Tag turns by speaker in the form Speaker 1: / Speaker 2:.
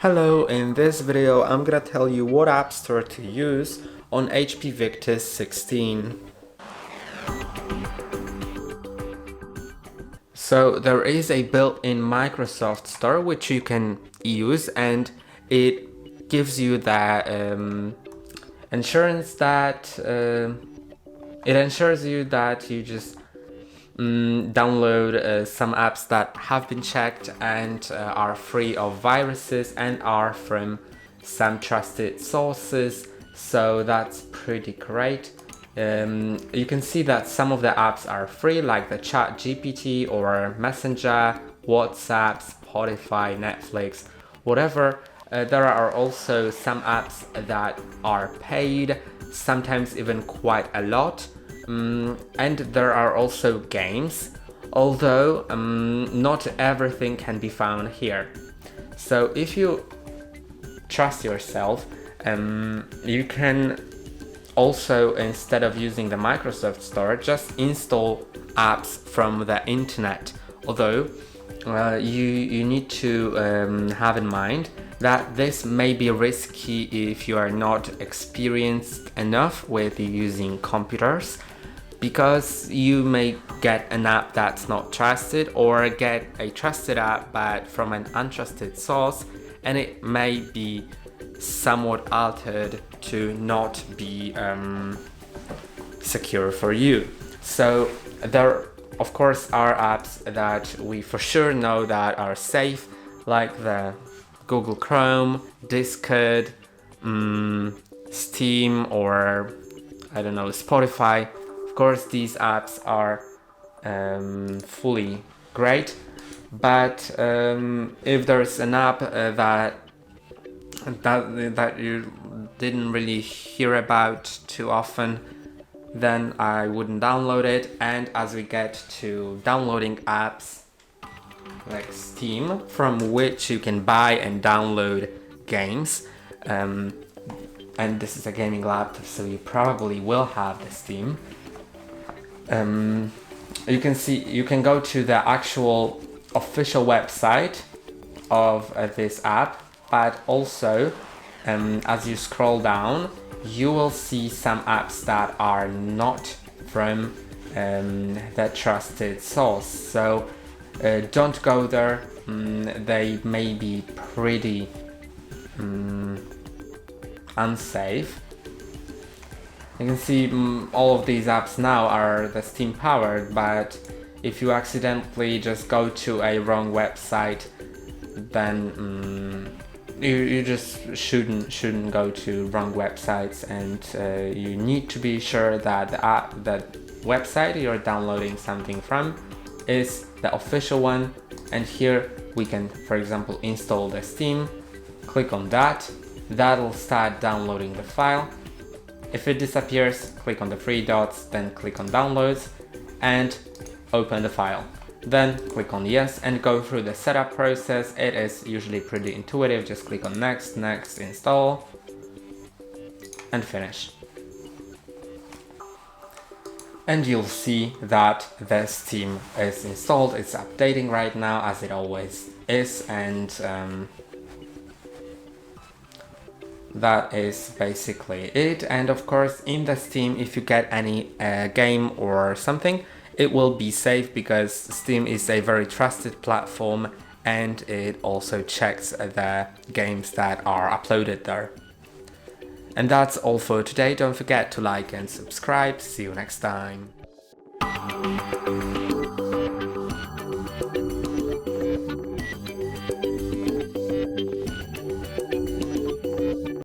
Speaker 1: Hello, in this video I'm gonna tell you what app store to use on HP Victus 16. So there is a built-in Microsoft Store which you can use, and it gives you that ensures you that you just download some apps that have been checked and are free of viruses and are from some trusted sources, so that's pretty great. You can see that some of the apps are free, like the Chat GPT or Messenger, WhatsApp, Spotify, Netflix, whatever. There are also some apps that are paid, sometimes even quite a lot. And there are also games, although not everything can be found here. So if you trust yourself, you can also, instead of using the Microsoft Store, just install apps from the internet. Although you need to have in mind that this may be risky if you are not experienced enough with using computers, because you may get an app that's not trusted, or get a trusted app but from an untrusted source, and it may be somewhat altered to not be secure for you. So there of course are apps that we for sure know that are safe, like the Google Chrome, Discord, Steam, or I don't know, Spotify. Of course, these apps are fully great, but if there's an app that you didn't really hear about too often, then I wouldn't download it. And as we get to downloading apps like Steam, from which you can buy and download games, and this is a gaming laptop, so you probably will have the Steam. You can go to the actual official website of this app, but also as you scroll down, you will see some apps that are not from the trusted source. So don't go there. They may be pretty unsafe. You can see all of these apps now are the Steam powered, but if you accidentally just go to a wrong website, then you just shouldn't go to wrong websites, and you need to be sure that that website you're downloading something from is the official one. And here we can, for example, install the Steam. Click on that. That'll start downloading the file. If it disappears, click on the three dots, then click on downloads and open the file. Then click on yes and go through the setup process. It is usually pretty intuitive. Just click on next, next, install, and finish. And you'll see that the Steam is installed. It's updating right now, as it always is, and that is basically it. And of course, in the Steam, if you get any game or something, it will be safe, because Steam is a very trusted platform, and it also checks the games that are uploaded there. And that's all for today. Don't forget to like and subscribe. See you next time.